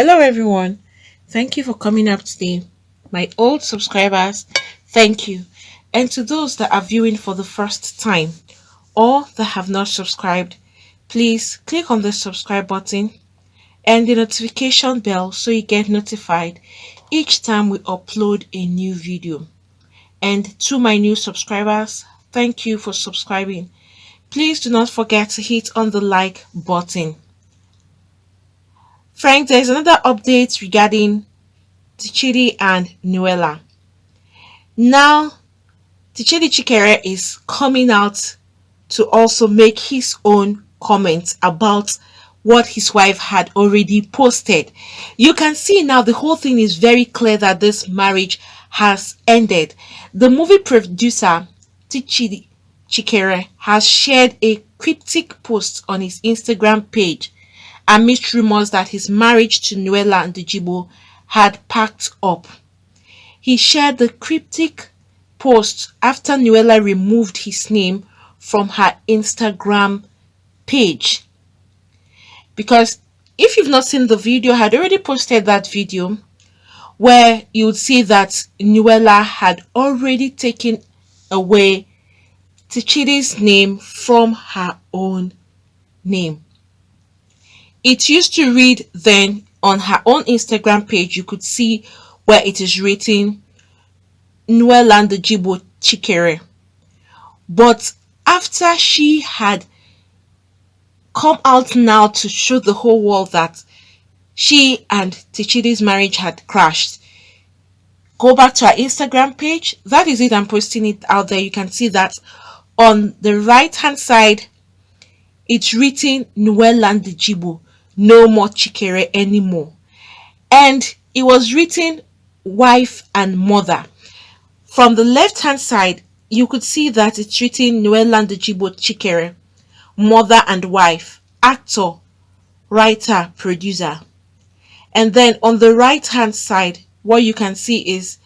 Hello, everyone. Thank you for coming up today. My old subscribers, thank you. And to those that are viewing for the first time or that have not subscribed, please click on the subscribe button and the notification bell so you get notified each time we upload a new video. And to my new subscribers, thank you for subscribing. Please do not forget to hit on the like button. Friends, there is another update regarding Tchidi and Nuella. Now, Tchidi Chikere is coming out to also make his own comments about what his wife had already posted. You can see now the whole thing is very clear that this marriage has ended. The movie producer Tchidi Chikere has shared a cryptic post on his Instagram page amidst rumors that his marriage to Nuella Ndijibo had packed up. He shared the cryptic post after Nuella removed his name from her Instagram page. Because if you've not seen the video, I had already posted that video where you would see that Nuella had already taken away Tchidi's name from her own name. It used to read then on her own Instagram page, you could see where it is written Nuella Ndijibo Chikere. But after she had come out now to show the whole world that she and Tchidi's marriage had crashed, go back to her Instagram page. That is it. I'm posting it out there. You can see that on the right hand side, it's written Nuella Ndijibo, no more Chikere anymore. And it was written wife and mother. From the left hand side, you could see that it's written Nuella Ndijibo Chikere, mother and wife, actor, writer, producer. And then on the right hand side, what you can see is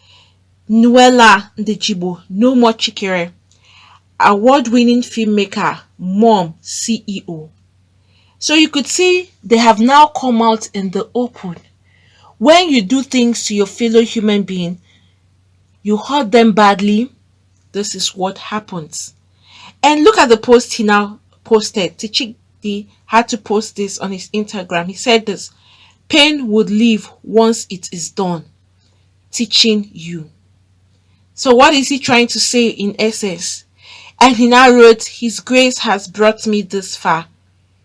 Nuella Ndijibo, no more Chikere, award-winning filmmaker, mom, CEO. So you could see they have now come out in the open. When you do things to your fellow human being, you hurt them badly, this is what happens. And look at the post he now posted. Tchidi had to post this on his Instagram. He said this: pain would leave once it is done, teaching you. So what is he trying to say in essence? And he now wrote, his grace has brought me this far.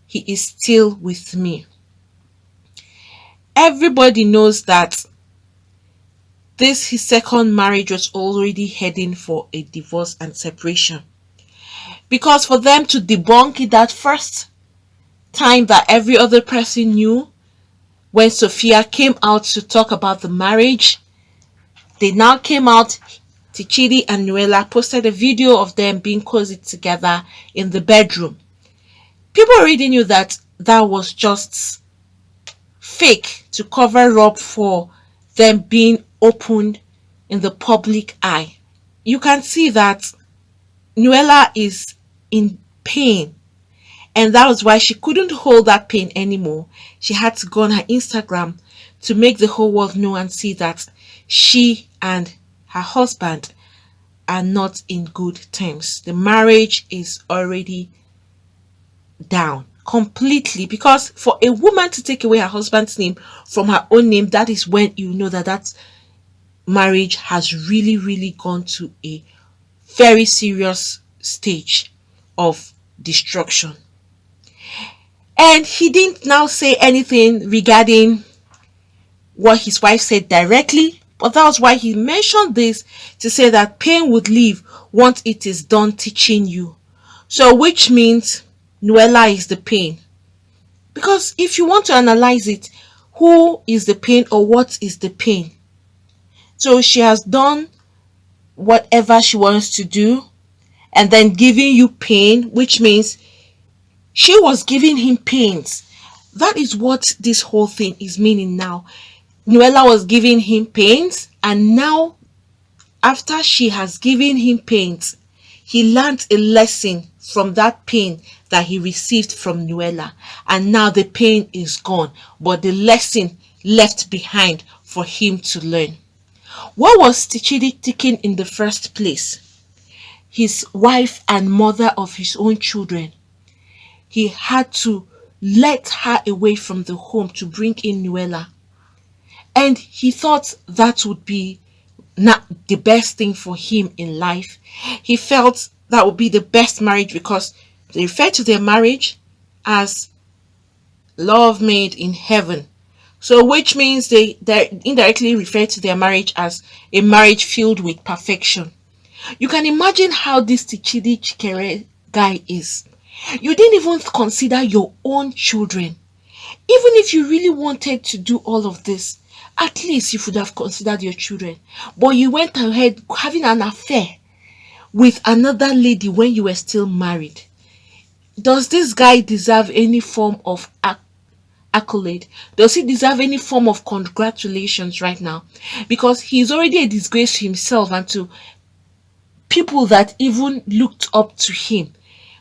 He is still with me. Everybody knows that his second marriage was already heading for a divorce and separation. Because for them to debunk it that first time that every other person knew, when Sophia came out to talk about the marriage, they now came out. Tchidi and Nuella posted a video of them being cozy together in the bedroom. People already knew that that was just fake to cover up for them being opened in the public eye. You can see that Nuella is in pain, and that was why she couldn't hold that pain anymore. She had to go on her Instagram to make the whole world know and see that she and her husband are not in good terms. The marriage is already down completely, because for a woman to take away her husband's name from her own name, that is when you know that that marriage has really gone to a very serious stage of destruction. And he didn't now say anything regarding what his wife said directly, but that was why he mentioned this, to say that pain would leave once it is done teaching you. So which means Nuella is the pain. Because if you want to analyze it, who is the pain or what is the pain? So she has done whatever she wants to do and then giving you pain, which means she was giving him pains. That is what this whole thing is meaning now. Nuella was giving him pains, and now after she has given him pains, he learned a lesson from that pain that he received from Nuella, and now the pain is gone, but the lesson left behind for him to learn. What was Tchidi thinking in the first place? His wife and mother of his own children. He had to let her away from the home to bring in Nuella. And he thought that would be not the best thing for him in life. He felt that would be the best marriage because they refer to their marriage as love made in heaven. So, which means they indirectly refer to their marriage as a marriage filled with perfection. You can imagine how this Tchidi Chikere guy is. You didn't even consider your own children. Even if you really wanted to do all of this, at least you should have considered your children. But you went ahead having an affair with another lady when you were still married. Does this guy deserve any form of accolade? Does he deserve any form of congratulations right now? Because he's already a disgrace to himself and to people that even looked up to him.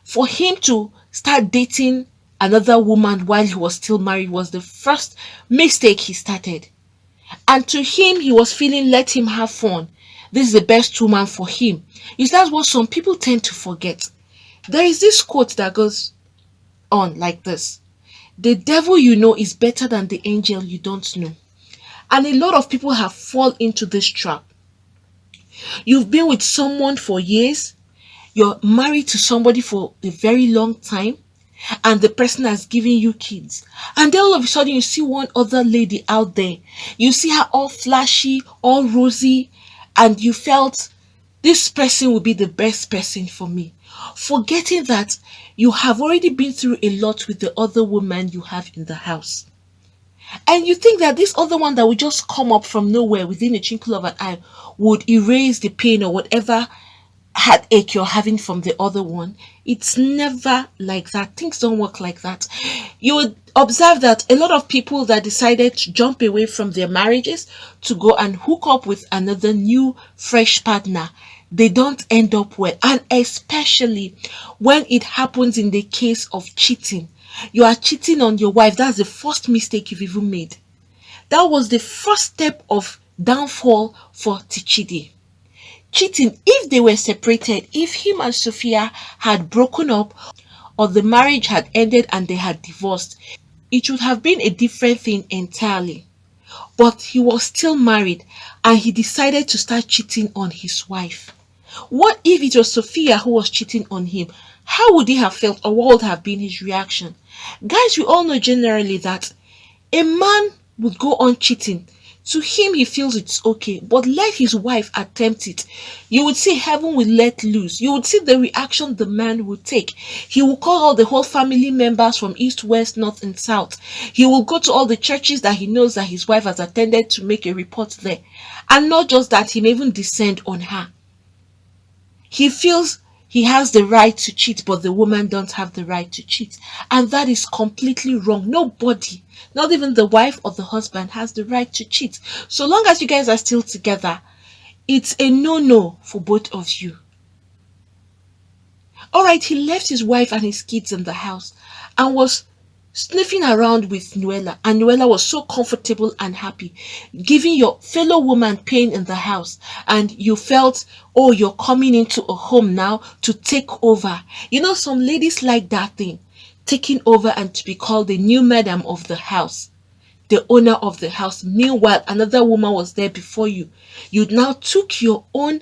For him to start dating another woman while he was still married was the first mistake he started. And to him, he was feeling, let him have fun. This is the best woman for him. Is that what some people tend to forget? There is this quote that goes on like this: the devil you know is better than the angel you don't know. And a lot of people have fallen into this trap. You've been with someone for years, you're married to somebody for a very long time, and the person has given you kids. And then all of a sudden you see one other lady out there. You see her all flashy, all rosy, and you felt this person will be the best person for me. Forgetting that you have already been through a lot with the other woman you have in the house. And you think that this other one that would just come up from nowhere within a twinkle of an eye would erase the pain or whatever heartache you're having from the other one. It's never like that. Things don't work like that. You would observe that a lot of people that decided to jump away from their marriages to go and hook up with another new fresh partner, they don't end up well. And especially when it happens in the case of cheating. You are cheating on your wife. That's the first mistake you've even made. That was the first step of downfall for Tchidi. Cheating, if they were separated, if him and Sophia had broken up or the marriage had ended and they had divorced, it would have been a different thing entirely. But he was still married and he decided to start cheating on his wife. What if it was Sophia who was cheating on him? How would he have felt, or what would have been his reaction? Guys, we all know generally that a man would go on cheating. To him, he feels it's okay, but let his wife attempt it. You would see heaven will let loose. You would see the reaction the man would take. He will call all the whole family members from east, west, north, and south. He will go to all the churches that he knows that his wife has attended to make a report there. And not just that, he may even descend on her. He feels he has the right to cheat, but the woman don't have the right to cheat. And that is completely wrong. Nobody, not even the wife or the husband, has the right to cheat. So long as you guys are still together, it's a no-no for both of you. Alright, he left his wife and his kids in the house and was sniffing around with Nuella, and Nuella was so comfortable and happy, giving your fellow woman pain in the house, and you felt, oh, you're coming into a home now to take over. You know, some ladies like that thing, taking over and to be called the new madam of the house, the owner of the house. Meanwhile, another woman was there before you. You now took your own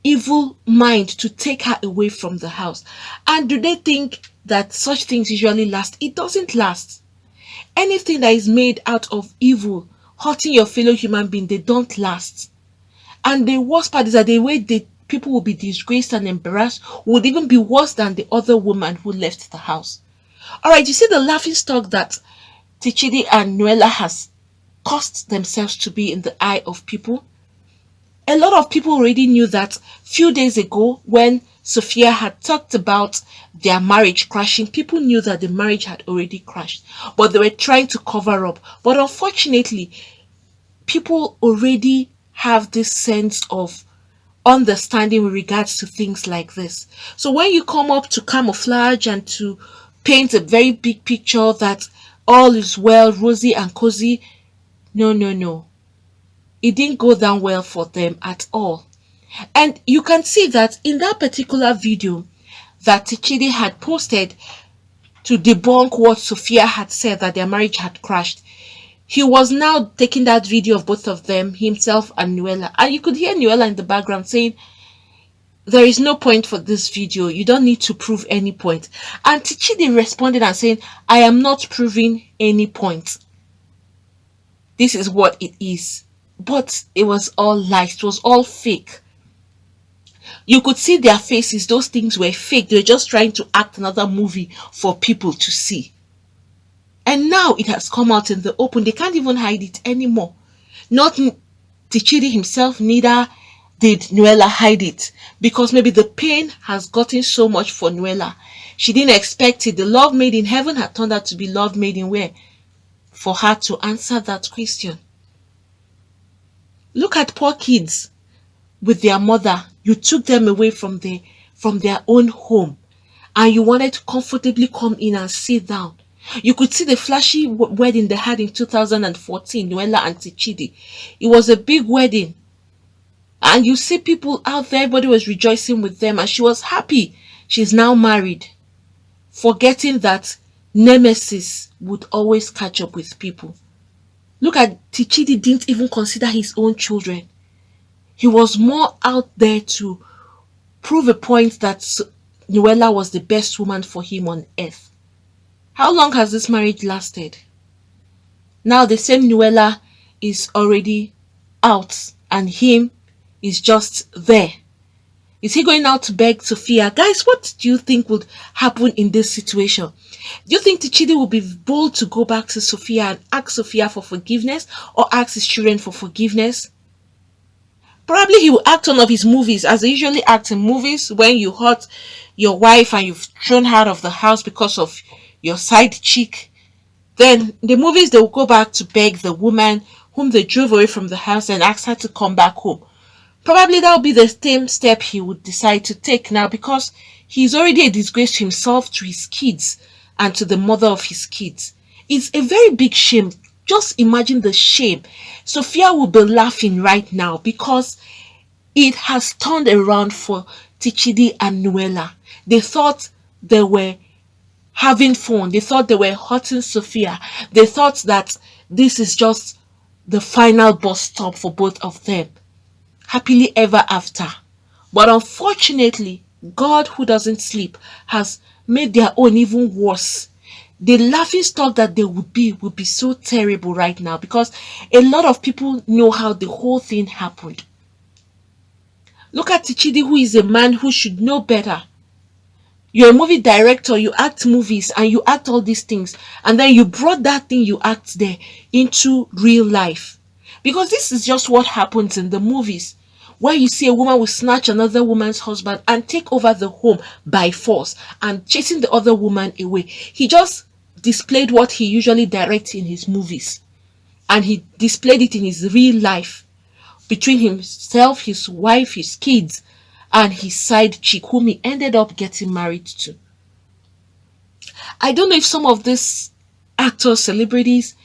evil mind to take her away from the house. And do they think that such things usually last? It doesn't last. Anything that is made out of evil, hurting your fellow human being, they don't last. And the worst part is that the way the people will be disgraced and embarrassed would even be worse than the other woman who left the house. Alright, you see the laughing stock that Tchidi and Nuella has caused themselves to be in the eye of people? A lot of people already knew that few days ago when Sophia had talked about their marriage crashing, people knew that the marriage had already crashed, but they were trying to cover up. But unfortunately, people already have this sense of understanding with regards to things like this. So when you come up to camouflage and to paint a very big picture that all is well, rosy and cozy. No, no, no. It didn't go down well for them at all. And you can see that in that particular video that Tchidi had posted to debunk what Sophia had said, that their marriage had crashed, he was now taking that video of both of them, himself and Nuella. And you could hear Nuella in the background saying, there is no point for this video. You don't need to prove any point. And Tchidi responded and saying, I am not proving any point. This is what it is. But it was all lies. It was all fake. You could see their faces. Those things were fake. They were just trying to act another movie for people to see. And now it has come out in the open. They can't even hide it anymore. Not Tchidi himself, neither did Nuella hide it, because maybe the pain has gotten so much for Nuella. She didn't expect it. The love made in heaven had turned out to be love made in where? For her to answer that question. Look at poor kids with their mother. You took them away from their own home, and you wanted to comfortably come in and sit down. You could see the flashy wedding they had in 2014, Nuella and Tchidi. It was a big wedding. And you see people out there, everybody was rejoicing with them, and she was happy. She's now married, forgetting that nemesis would always catch up with people. Look at Tchidi, didn't even consider his own children. He was more out there to prove a point that Nuella was the best woman for him on earth. How long has this marriage lasted? Now the same Nuella is already out, and him is just there. Is he going out to beg Sophia? Guys, what do you think would happen in this situation? Do you think Tchidi will be bold to go back to Sophia and ask Sophia for forgiveness, or ask his children for forgiveness? Probably he will act one of his movies, as they usually act in movies, when you hurt your wife and you've thrown her out of the house because of your side chick. Then the movies, they will go back to beg the woman whom they drove away from the house and ask her to come back home. Probably that will be the same step he would decide to take now, because he's already a disgrace to himself, to his kids, and to the mother of his kids. It's a very big shame. Just imagine the shame. Sophia will be laughing right now, because it has turned around for Tchidi and Nuella. They thought they were having fun. They thought they were hurting Sophia. They thought that this is just the final bus stop for both of them. Happily ever after. But unfortunately, God, who doesn't sleep, has made their own even worse. The laughing stock that they would be so terrible right now, because a lot of people know how the whole thing happened. Look at Tchidi, who is a man who should know better. You're a movie director, you act movies and you act all these things, and then you brought that thing you act there into real life. Because this is just what happens in the movies, where you see a woman will snatch another woman's husband and take over the home by force and chasing the other woman away. He just displayed what he usually directs in his movies, and he displayed it in his real life between himself, his wife, his kids, and his side chick, whom he ended up getting married to. I don't know if some of these actors, celebrities,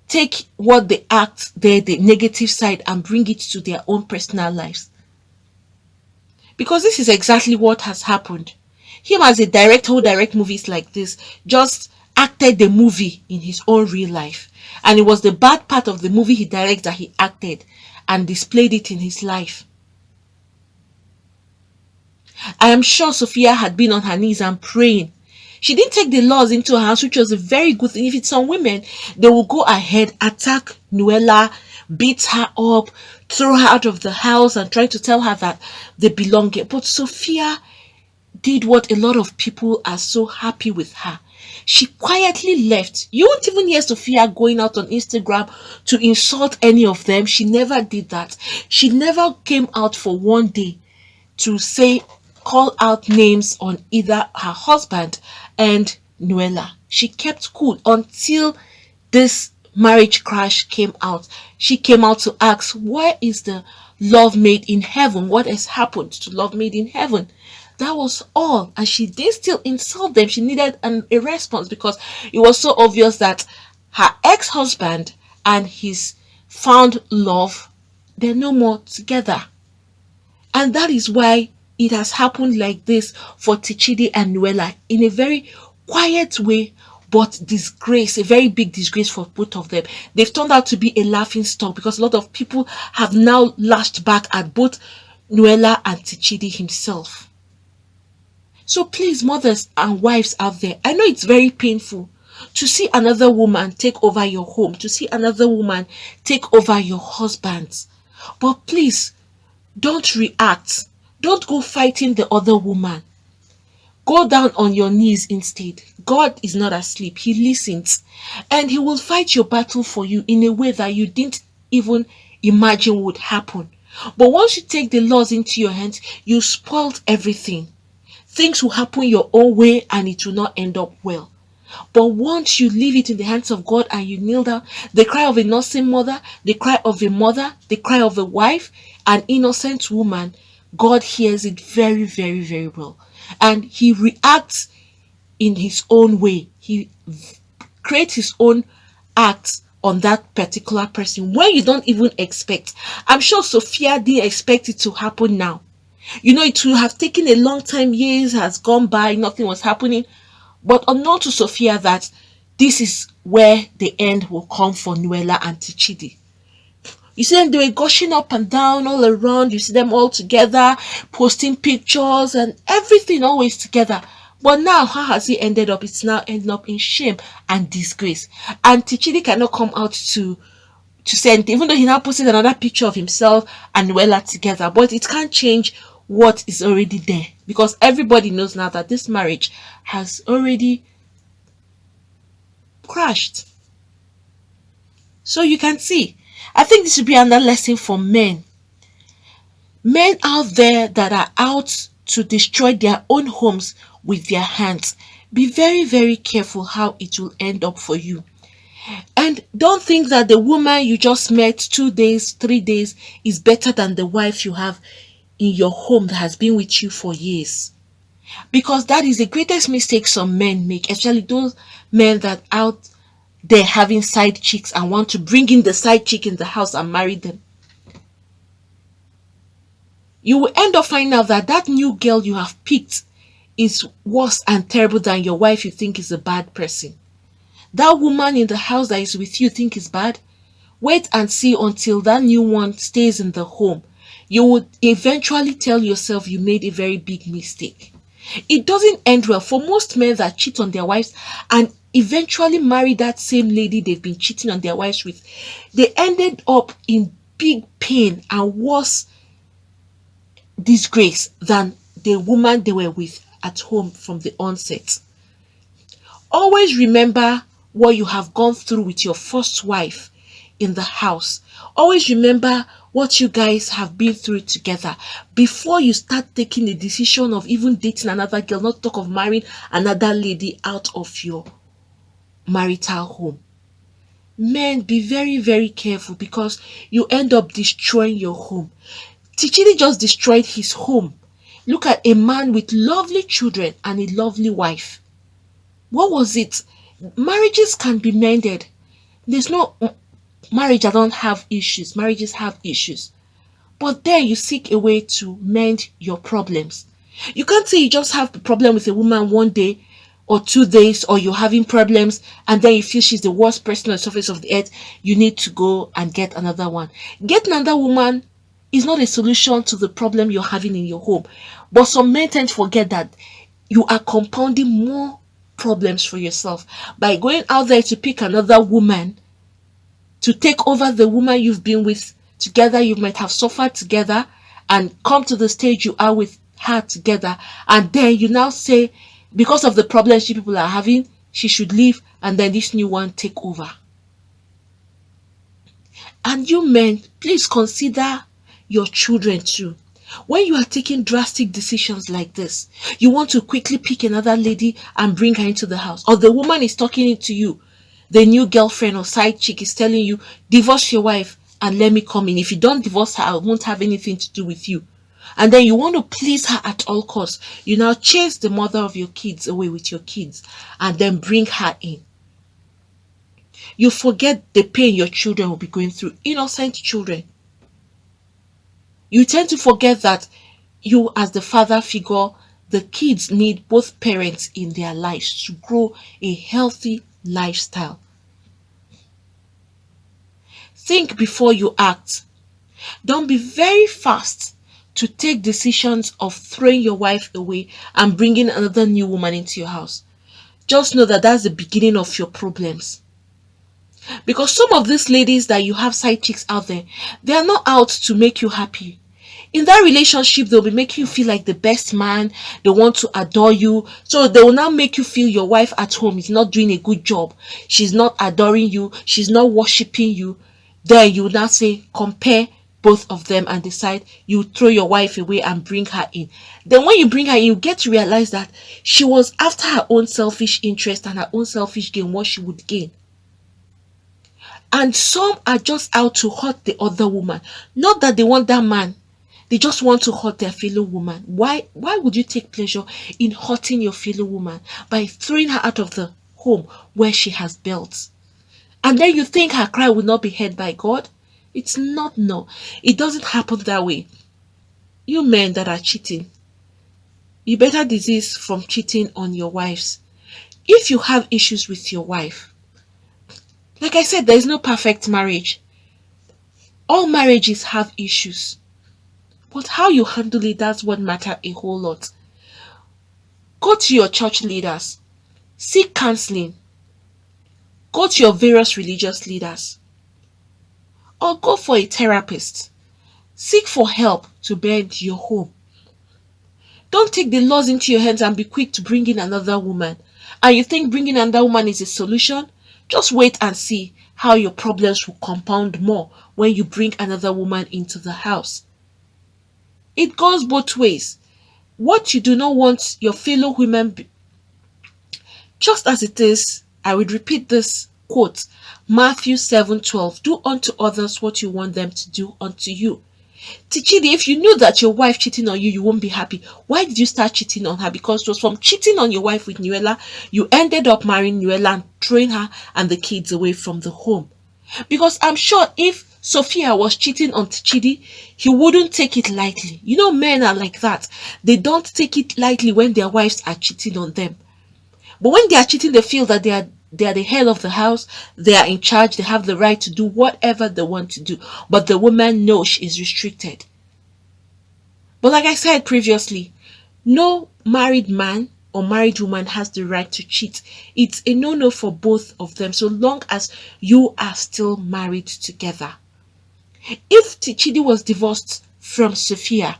take what they act there, the negative side, and bring it to their own personal lives. Because this is exactly what has happened. Him, as a director who directs movies like this, just acted the movie in his own real life. And it was the bad part of the movie he directs that he acted and displayed it in his life. I am sure Sophia had been on her knees and praying. She didn't take the laws into her hands, which was a very good thing. If it's some women, they will go ahead, attack Nuella, beat her up, throw her out of the house, and try to tell her that they belong here. But Sophia did what a lot of people are so happy with her. She quietly left. You won't even hear Sophia going out on Instagram to insult any of them. She never did that. She never came out for one day to say, call out names on either her husband and Nuella. She kept cool until this marriage crash came out. She came out to ask, where is the love made in heaven? What has happened to love made in heaven? That was all. And she did still insult them. She needed a response, because it was so obvious that Her ex-husband and his found love, they're no more together. And that is why it has happened like this for Tchidi and Noella, in a very quiet way, but disgrace, a very big disgrace for both of them. They've turned out to be a laughing stock because a lot of people have now lashed back at both Noella and Tchidi himself. So please, mothers and wives out there, I know it's very painful to see another woman take over your home, to see another woman take over your husband. But please, don't react. Don't go fighting the other woman. Go down on your knees instead. God is not asleep. He listens. And he will fight your battle for you in a way that you didn't even imagine would happen. But once you take the laws into your hands, you spoiled everything. Things will happen your own way and it will not end up well. But once you leave it in the hands of God and you kneel down, the cry of a nursing mother, the cry of a mother, the cry of a wife, an innocent woman, God hears it very, very, very well. And he reacts in his own way. He creates his own acts on that particular person when you don't even expect. I'm sure Sophia didn't expect it to happen now. You know, it would have taken a long time, years has gone by, nothing was happening. But unknown to Sophia that this is where the end will come for Noella and Tchidi. You see them, they were gushing up and down all around. You see them all together, posting pictures and everything always together. But now, how has it ended up? It's now ended up in shame and disgrace. And Tchidi cannot come out to say anything, even though he now posted another picture of himself and Noella together. But it can't change what is already there, because everybody knows now that this marriage has already crashed. So you can see, I think this should be another lesson for men. Men out there that are out to destroy their own homes with their hands. Be very, very careful how it will end up for you. And don't think that the woman you just met 2 days, 3 days is better than the wife you have in your home that has been with you for years. Because that is the greatest mistake some men make, especially those men that out there having side chicks and want to bring in the side chick in the house and marry them. You will end up finding out that that new girl you have picked is worse and terrible than your wife you think is a bad person. That woman in the house that is with you think is bad. Wait and see until that new one stays in the home. You would eventually tell yourself you made a very big mistake. It doesn't end well for most men that cheat on their wives and eventually marry that same lady they've been cheating on their wives with. They ended up in big pain and worse disgrace than the woman they were with at home from the onset. Always remember what you have gone through with your first wife in the house. Always remember what you guys have been through together before you start taking the decision of even dating another girl, not talk of marrying another lady out of your marital home. Men, be very, very careful because you end up destroying your home. Tchidi just destroyed his home. Look at a man with lovely children and a lovely wife. What was it? Marriages can be mended. There's no marriage that don't have issues. Marriages have issues. But then you seek a way to mend your problems. You can't say you just have a problem with a woman 1 day or 2 days, or you're having problems and then you feel she's the worst person on the surface of the earth. You need to go and get another one. Get another woman is not a solution to the problem you're having in your home. But some men tend to forget that you are compounding more problems for yourself by going out there to pick another woman to take over the woman you've been with together. You might have suffered together and come to the stage you are with her together, and then you now say because of the problems you people are having, she should leave and then this new one take over. And you men, please consider your children too. When you are taking drastic decisions like this, you want to quickly pick another lady and bring her into the house, or the woman is talking to you, the new girlfriend or side chick is telling you, divorce your wife and let me come in. If you don't divorce her, I won't have anything to do with you. And then you want to please her at all costs. You now chase the mother of your kids away with your kids and then bring her in. You forget the pain your children will be going through. Innocent children. You tend to forget that you, as the father figure, the kids need both parents in their lives to grow a healthy lifestyle. Think before you act. Don't be very fast to take decisions of throwing your wife away and bringing another new woman into your house. Just know that that's the beginning of your problems. Because some of these ladies that you have side chicks out there, they are not out to make you happy. In that relationship, they'll be making you feel like the best man. They want to adore you. So they will now make you feel your wife at home is not doing a good job. She's not adoring you. She's not worshiping you. Then you will now say, compare both of them and decide you throw your wife away and bring her in. Then when you bring her in, you get to realize that she was after her own selfish interest and her own selfish gain, what she would gain. And some are just out to hurt the other woman. Not that they want that man. They just want to hurt their fellow woman. Why would you take pleasure in hurting your fellow woman by throwing her out of the home where she has built? And then you think her cry will not be heard by God? It's not, no. It doesn't happen that way. You men that are cheating, you better desist from cheating on your wives. If you have issues with your wife, like I said, there is no perfect marriage. All marriages have issues. But how you handle it, that's what matters a whole lot. Go to your church leaders. Seek counseling. Go to your various religious leaders. Or go for a therapist. Seek for help to mend your home. Don't take the laws into your hands and be quick to bring in another woman. And you think bringing another woman is a solution? Just wait and see how your problems will compound more when you bring another woman into the house. It goes both ways. What you do not want your fellow women, just as it is, I would repeat this quote, Matthew 7:12, do unto others what you want them to do unto you. Tchidi, if you knew that your wife cheating on you, you won't be happy. Why did you start cheating on her? Because it was from cheating on your wife with Nuella, you ended up marrying Nuella and throwing her and the kids away from the home. Because I'm sure if Sophia was cheating on Tchidi, he wouldn't take it lightly. You know, men are like that. They don't take it lightly when their wives are cheating on them. But when they are cheating, they feel that they are the head of the house, they are in charge, they have the right to do whatever they want to do. But the woman knows she is restricted. But like I said previously, no married man or married woman has the right to cheat. It's a no-no for both of them, so long as you are still married together. If Tchidi was divorced from Sophia,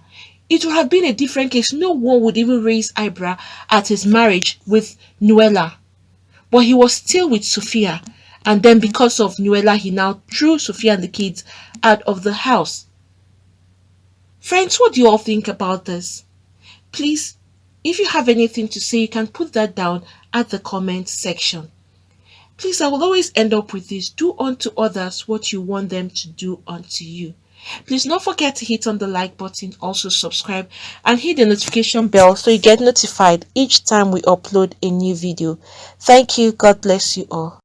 it would have been a different case. No one would even raise eyebrow at his marriage with Nuella. But he was still with Sophia. And then because of Nuella, he now threw Sophia and the kids out of the house. Friends, what do you all think about this? Please, if you have anything to say, you can put that down at the comment section. Please, I will always end up with this. Do unto others what you want them to do unto you. Please don't forget to hit on the like button, also subscribe and hit the notification bell so you get notified each time we upload a new video. Thank you. God bless you all.